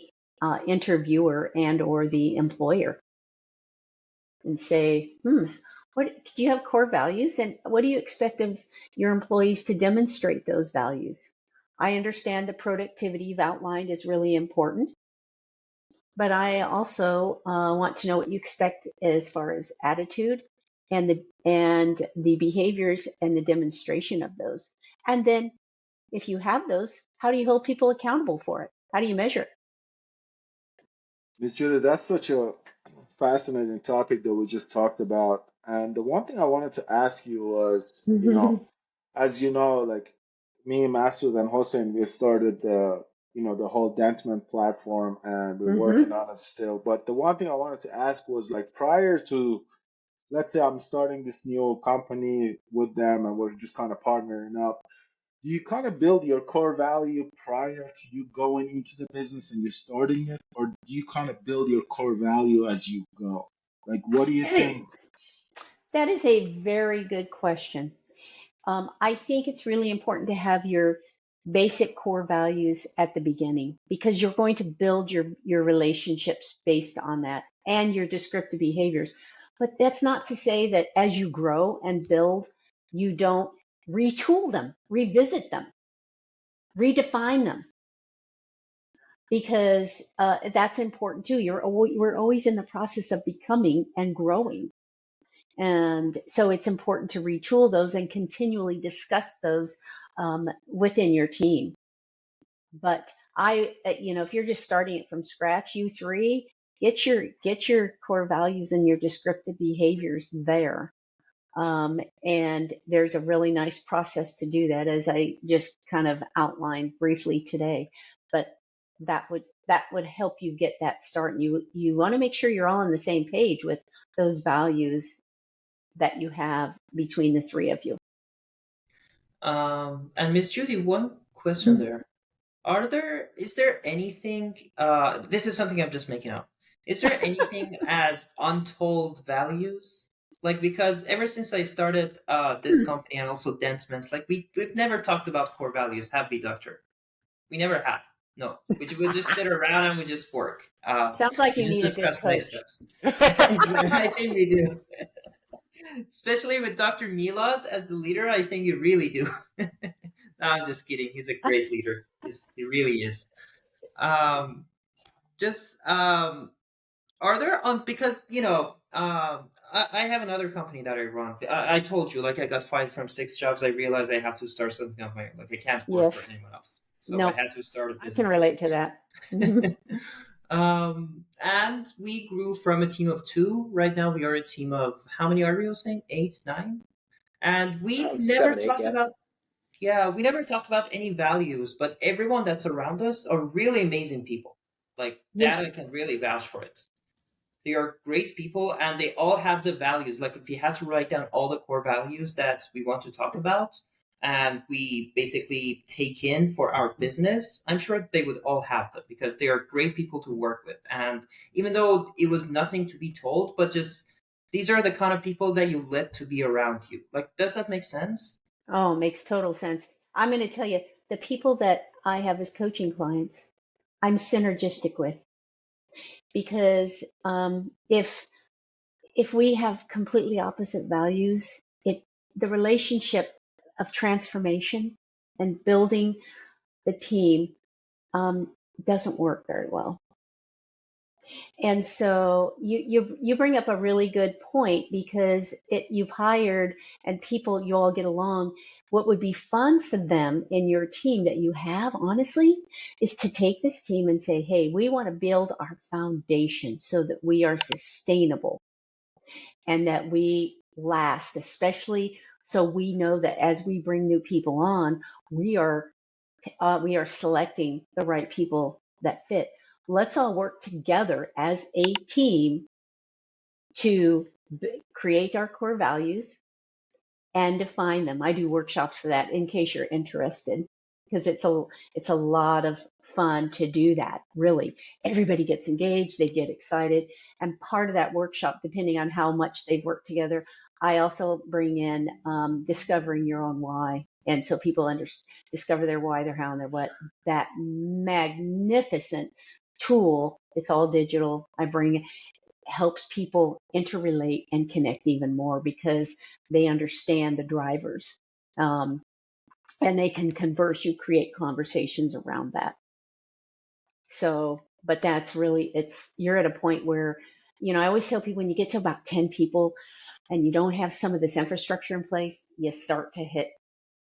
interviewer and or the employer and say, what do you have core values, and what do you expect of your employees to demonstrate those values? I understand the productivity you've outlined is really important, but I also want to know what you expect as far as attitude and the behaviors and the demonstration of those. And then if you have those, how do you hold people accountable for it? How do you measure it? Ms. Judy, that's such a fascinating topic that we just talked about. And the one thing I wanted to ask you was, as you know, like me, Masood, and Hossein, we started the whole Dentman platform, and we're working on it still. But the one thing I wanted to ask was, like, prior to, let's say I'm starting this new company with them and we're just kind of partnering up, do you kind of build your core value prior to you going into the business and you're starting it, or do you kind of build your core value as you go? Like, what do you think? That is a very good question. I think it's really important to have your basic core values at the beginning, because you're going to build your relationships based on that and your descriptive behaviors. But that's not to say that as you grow and build, you don't retool them, revisit them, redefine them, because that's important too. We're always in the process of becoming and growing. And so it's important to retool those and continually discuss those within your team. But if you're just starting it from scratch, you three, get your core values and your descriptive behaviors there. And there's a really nice process to do that, as I just kind of outlined briefly today. But that would help you get that start. And you want to make sure you're all on the same page with those values that you have between the three of you. And Miss Judy, one question there. Is there anything, this is something I'm just making up. Is there anything as untold values? Like, because ever since I started this company and also Dentman's, like we've never talked about core values, have we, Doctor? We never have. No, we just sit around and we just work. Sounds like We you just need a good discuss next coach. steps. I think we do. Especially with Dr. Milad as the leader, I think you really do. No, I'm just kidding. He's a great leader. He really is. Are there because I have another company that I run. I told you, like, I got fired from 6 jobs. I realized I have to start something on my own. Like, I can't work for anyone else, so No, I had to start a business. I can relate to that. And we grew from a team of 2. Right now, we are a team of, how many are we saying? 8, 9, and we never 7, 8, talked about. Yeah, we never talked about any values, but everyone that's around us are really amazing people. Like, that, I can really vouch for it. They are great people, and they all have the values. Like, if you had to write down all the core values that we want to talk about and we basically take in for our business, I'm sure they would all have them, because they are great people to work with. And even though it was nothing to be told, but just these are the kind of people that you let to be around you. Like, does that make sense? Oh, it makes total sense. I'm going to tell you, the people that I have as coaching clients, I'm synergistic with, because if we have completely opposite values, the relationship of transformation and building the team doesn't work very well. And so you bring up a really good point, because you've hired and people, you all get along. What would be fun for them in your team that you have, honestly, is to take this team and say, hey, we want to build our foundation so that we are sustainable and that we last, especially so we know that as we bring new people on, we are selecting the right people that fit. Let's all work together as a team to create our core values and define them. I do workshops for that in case you're interested, because it's a lot of fun to do that. Really, everybody gets engaged, they get excited, and part of that workshop, depending on how much they've worked together, I also bring in discovering your own why, and so people discover their why, their how, and their what. That magnificent tool. It's all digital. I bring helps people interrelate and connect even more because they understand the drivers. And they can converse, you create conversations around that. So, but that's really, you're at a point where, I always tell people when you get to about 10 people and you don't have some of this infrastructure in place, you start to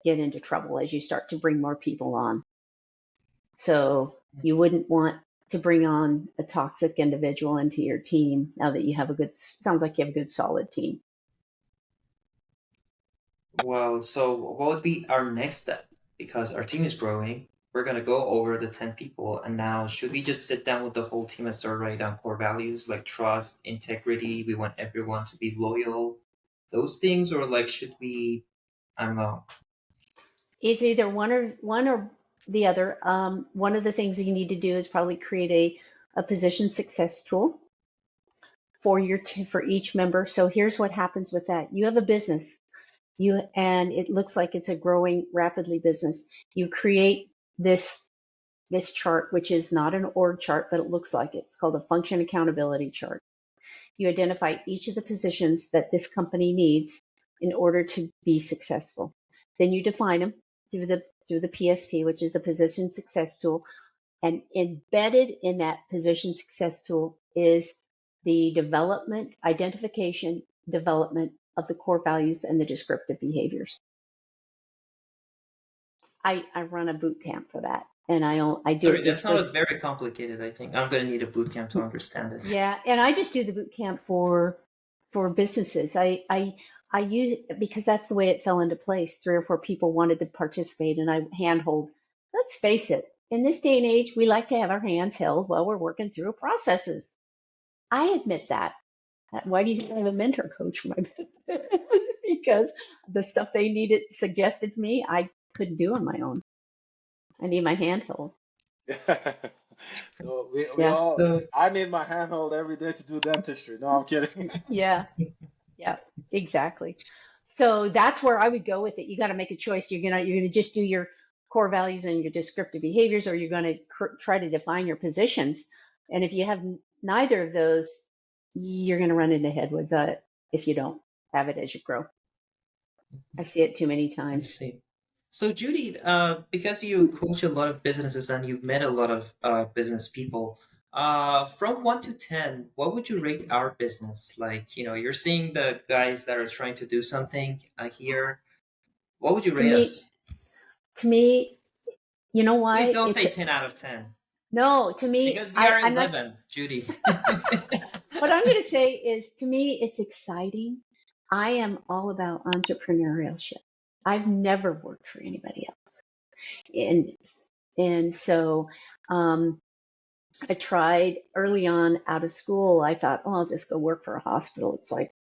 get into trouble as you start to bring more people on. So you wouldn't want to bring on a toxic individual into your team now that you have sounds like you have a good solid team. Well, so what would be our next step? Because our team is growing. We're going to go over the 10 people. And now, should we just sit down with the whole team and start writing down core values like trust, integrity? We want everyone to be loyal, those things, or like, should we, I don't know. It's either one or the other. One of the things you need to do is probably create a position success tool for each member. So here's what happens with that. You have a business, and it looks like it's a growing rapidly business. You create this chart, which is not an org chart, but it looks like it. It's called a function accountability chart. You identify each of the positions that this company needs in order to be successful. Then you define them through the PST, which is the position success tool. And embedded in that position success tool is the identification, development of the core values and the descriptive behaviors. I run a boot camp for that, and I do. Sorry, that sounded very complicated. I think I'm going to need a boot camp to understand it. Yeah, and I just do the boot camp for businesses. I use, because that's the way it fell into place. 3 or 4 people wanted to participate, and I handhold. Let's face it, in this day and age, we like to have our hands held while we're working through processes. I admit that. Why do you think I have a mentor coach for my business? Because the stuff they needed suggested to me, I couldn't do on my own. I need my hand held. So we all, I need my handhold every day to do dentistry. No, I'm kidding. Yeah, exactly. So that's where I would go with it. You got to make a choice. You're gonna just do your core values and your descriptive behaviors, or you're going to try to define your positions. And if you have neither of those, you're going to run into headwinds if you don't have it as you grow. I see it too many times. I see. So Judy, because you coach a lot of businesses and you've met a lot of business people, from 1 to 10, what would you rate our business? Like, you're seeing the guys that are trying to do something here. What would you rate us? To me, you know why? Please don't say 10 out of 10. No, to me, because we are 11, Judy. What I'm going to say is, to me, it's exciting. I am all about entrepreneurship. I've never worked for anybody else. And so I tried early on out of school. I thought, oh, I'll just go work for a hospital. It's like,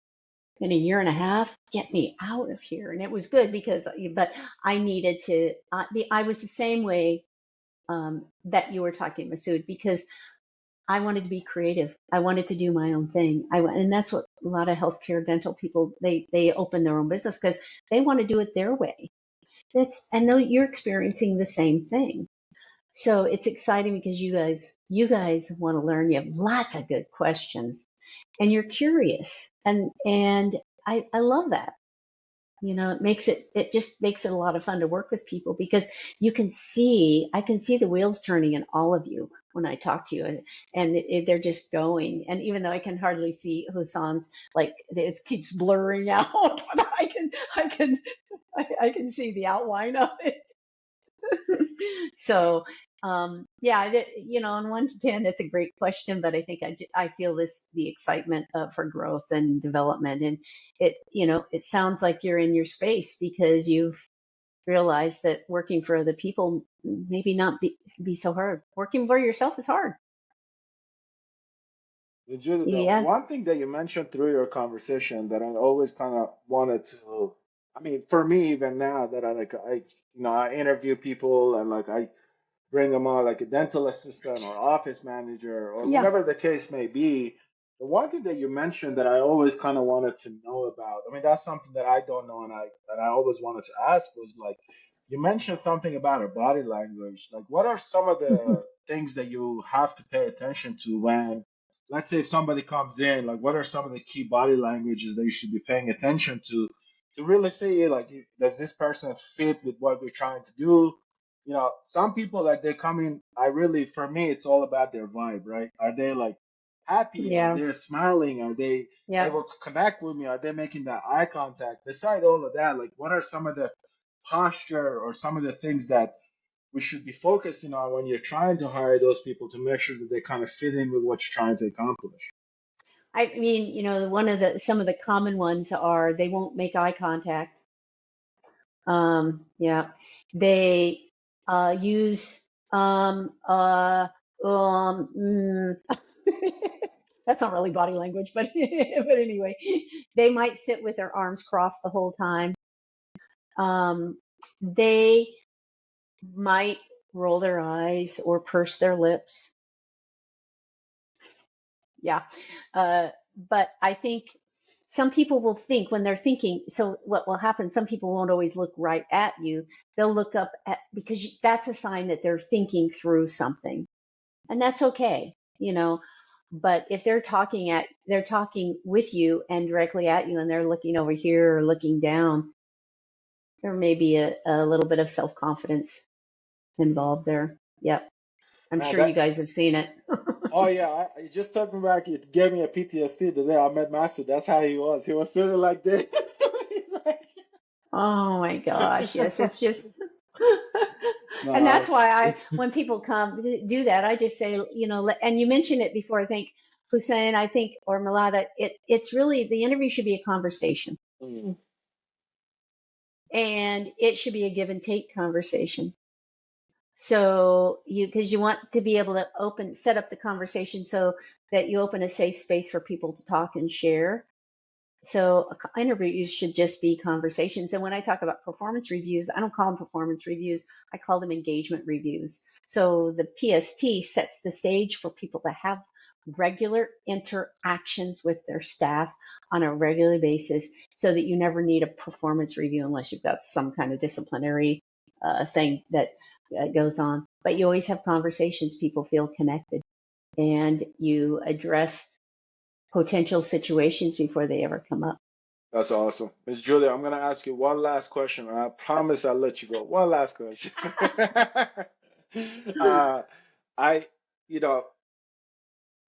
in a year and a half, get me out of here. And it was good but I needed to, I was the same way that you were talking, Masood, because I wanted to be creative. I wanted to do my own thing. And that's what a lot of healthcare dental people, they open their own business because they want to do it their way. And you're experiencing the same thing. So it's exciting because you guys want to learn. You have lots of good questions and you're curious. And I love that. It just makes it a lot of fun to work with people because I can see the wheels turning in all of you when I talk to you, and they're just going. And even though I can hardly see Hussein's, like it keeps blurring out, but I can see the outline of it. So on 1 to 10, that's a great question, but I think I feel the excitement for growth and development, and it sounds like you're in your space because you've realized that working for other people maybe not be so hard. Working for yourself is hard. Judy, one thing that you mentioned through your conversation that I always kind of wanted to I mean, for me, even now that I interview people and like I bring them on like a dental assistant or office manager or Yeah. whatever the case may be. The one thing that you mentioned that I always kind of wanted to know about, I mean, that's something that I don't know and I always wanted to ask was like, you mentioned something about our body language. Like, what are some of the things that you have to pay attention to when, let's say, if somebody comes in, like, what are some of the key body languages that you should be paying attention to really say, like, does this person fit with what we're trying to do? You know, some people like they come in, for me, it's all about their vibe, right? Are they like happy? Are Yeah. they smiling? Are they Yeah. able to connect with me? Are they making that eye contact? Beside all of that, like what are some of the posture or some of the things that we should be focusing on when you're trying to hire those people to make sure that they kind of fit in with what you're trying to accomplish? I mean, some of the common ones are they won't make eye contact. Yeah, they use mm, that's not really body language, but but anyway, they might sit with their arms crossed the whole time. They might roll their eyes or purse their lips. Yeah. But I think some people will think when they're thinking, so what will happen, some people won't always look right at you. They'll look up at, because that's a sign that they're thinking through something. And that's okay, you know. But if they're talking with you and directly at you and they're looking over here or looking down, there may be a little bit of self-confidence involved there. Yep. I'm Man, sure you that guys have seen it. oh yeah, it just took me back. It gave me a PTSD the day I met Master. That's how he was. He was sitting like this. He's like, Oh my gosh, yes, it's just, and no, that's why when people come do that, I just say, and you mentioned it before, I think, Hussein, I think, or Milada, it's really, the interview should be a conversation, mm, and it should be a give and take conversation. So because you want to be able to set up the conversation so that you open a safe space for people to talk and share. So interviews should just be conversations. And when I talk about performance reviews, I don't call them performance reviews. I call them engagement reviews. So the PST sets the stage for people to have regular interactions with their staff on a regular basis so that you never need a performance review unless you've got some kind of disciplinary thing that goes on. But you always have conversations, people feel connected, and you address potential situations before they ever come up. that's awesome. Miss Julia, I'm gonna ask you one last question, and I promise I'll let you go. One last question. uh, I, you know,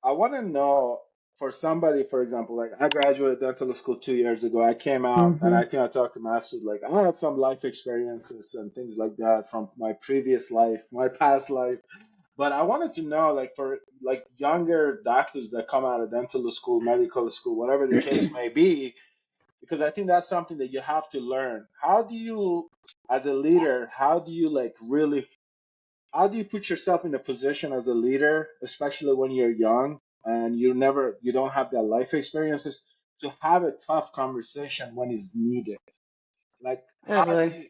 I want to know for somebody, for example, like I graduated dental school 2 years ago. I came out and Mm-hmm. I think I talked to Master, like I had some life experiences and things like that from my previous life, my past life. But I wanted to know, like for like younger doctors that come out of dental school, medical school, whatever the case may be, because I think that's something that you have to learn. How do you, as a leader, how do you put yourself in a position as a leader, especially when you're young and you don't have that life experiences, to have a tough conversation when it's needed? Like, Oh how do boy. you,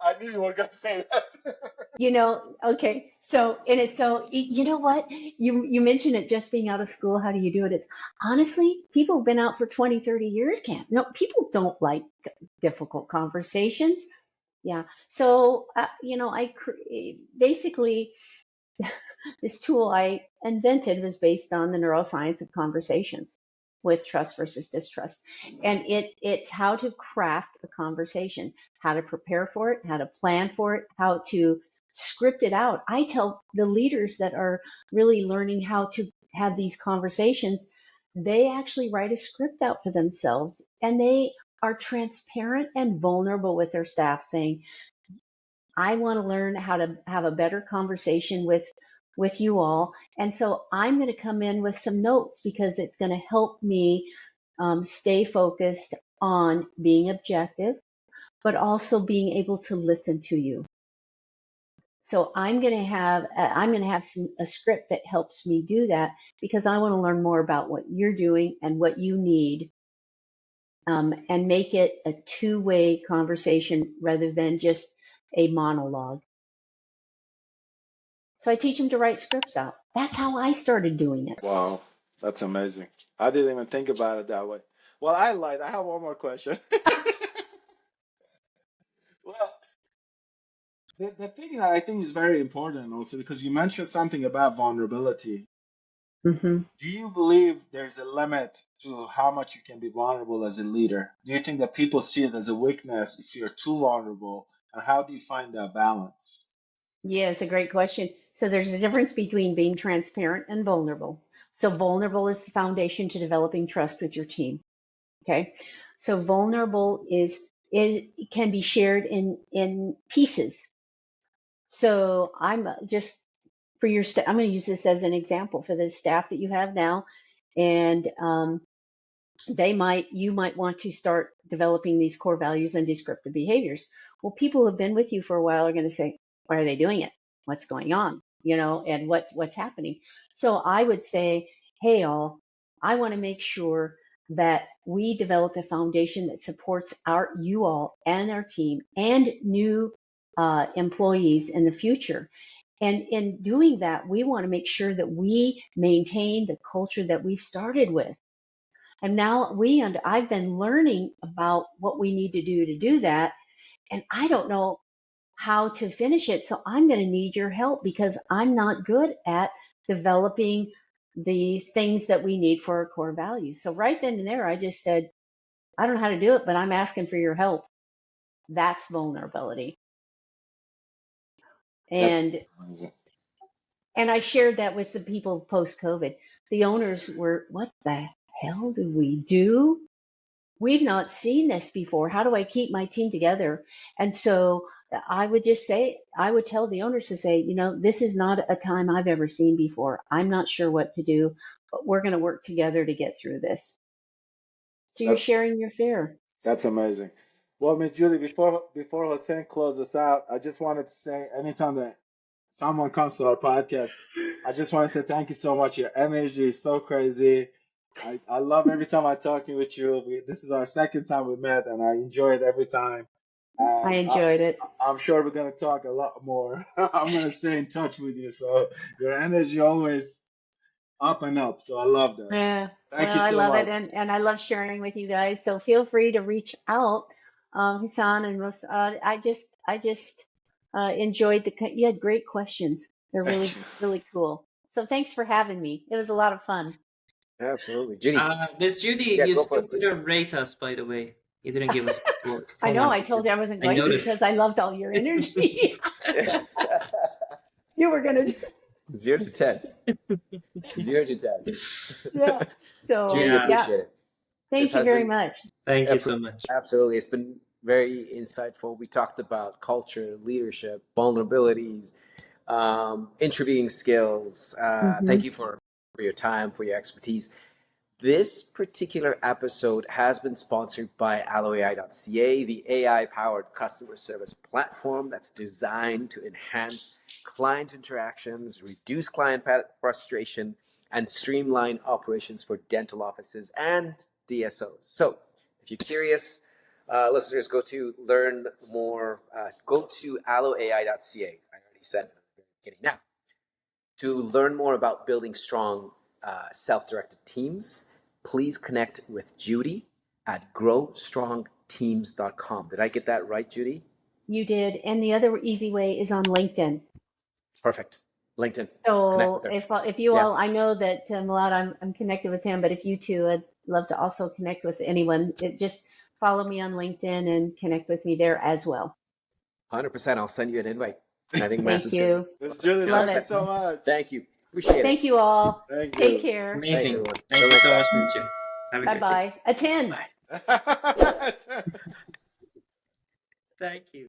I knew you were going to say that. Okay. So, and it's so, you know what? You mentioned it just being out of school. How do you do it? It's honestly, people who've been out for 20, 30 years can't. No, people don't like difficult conversations. Yeah. So, basically, this tool I invented was based on the neuroscience of conversations with trust versus distrust. And it's how to craft a conversation, how to prepare for it, how to plan for it, how to script it out. I tell the leaders that are really learning how to have these conversations, they actually write a script out for themselves and they are transparent and vulnerable with their staff saying, I want to learn how to have a better conversation with you all. And so I'm going to come in with some notes because it's going to help me stay focused on being objective, but also being able to listen to you. So I'm going to have a script that helps me do that because I want to learn more about what you're doing and what you need and make it a two-way conversation rather than just a monologue. So I teach them to write scripts out. That's how I started doing it. Wow, that's amazing. I didn't even think about it that way. Well, I lied. I have one more question. Well, the thing that I think is very important also because you mentioned something about vulnerability. Mm-hmm. Do you believe there's a limit to how much you can be vulnerable as a leader? Do you think that people see it as a weakness if you're too vulnerable? And how do you find that balance? Yeah, it's a great question. So there's a difference between being transparent and vulnerable. So vulnerable is the foundation to developing trust with your team. Okay. So vulnerable is can be shared in pieces. So I'm just for your I'm going to use this as an example for the staff that you have now, and you might want to start developing these core values and descriptive behaviors. Well, people who have been with you for a while are going to say, why are they doing it? What's going on? And what's happening. So I would say, hey, all, I want to make sure that we develop a foundation that supports you all and our team and new employees in the future. And in doing that, we want to make sure that we maintain the culture that we've started with. And now I've been learning about what we need to do that. And I don't know how to finish it. So I'm going to need your help because I'm not good at developing the things that we need for our core values. So right then and there, I just said, I don't know how to do it, but I'm asking for your help. That's vulnerability. And That's amazing. and I shared that with the people post COVID. The owners were, what the hell do we do? We've not seen this before. How do I keep my team together? And so I would tell the owners to say, this is not a time I've ever seen before. I'm not sure what to do, but we're going to work together to get through this. So you're That, sharing your fear. that's amazing. Well, Miss Julie, before Hossein closes us out, I just wanted to say anytime that someone comes to our podcast, I just want to say thank you so much. Your energy is so crazy. I love every time I'm talking with you. This is our second time we met, and I enjoy it every time. I And enjoyed it. I'm sure we're going to talk a lot more. I'm going to stay in touch with you. So your energy always up and up. So I love that. Yeah, Thank you well, I so love it, much. and I love sharing with you guys. So feel free to reach out, Hassan and I just enjoyed you had great questions. They're Thank really you. really cool. So thanks for having me. It was a lot of fun. Absolutely. Judy. Miss Judy, Yeah, you go for still it, please. didn't rate us, by the way. You didn't give us a score. I know I told you I wasn't I going to noticed. because I loved all your energy. You were gonna, 0 to 10. 0 to 10. yeah. So Judy, Yeah. appreciate it. This thank you has very been much. Thank you so much. absolutely. It's been very insightful. We talked about culture, leadership, vulnerabilities, interviewing skills. Hmm. Thank you for your time, for your expertise. This particular episode has been sponsored by alloai.ca, the AI-powered customer service platform that's designed to enhance client interactions, reduce client frustration, and streamline operations for dental offices and DSOs. So, if you're curious, listeners, go to learn more. Go to alloai.ca. I already said it at the very beginning. Now, to learn more about building strong self-directed teams, please connect with Judy at growstrongteams.com. Did I get that right, Judy? You did, and the other easy way is on LinkedIn. Perfect. LinkedIn. Connect with So her. if you Yeah. all, I know that Milad, I'm connected with him, but if you two, I'd love to also connect with anyone. Just follow me on LinkedIn and connect with me there as well. 100%. I'll send you an invite. And I think Thank Master's going to. you. Miss Julie, Love thank you it. so much. Thank you. Appreciate it. Thank you all. Thank Take you. care. Thanks, Amazing. everyone. Thank Till you next so time. much, Miss Judy. Have a Bye great day. bye. A 10. Bye. Thank you.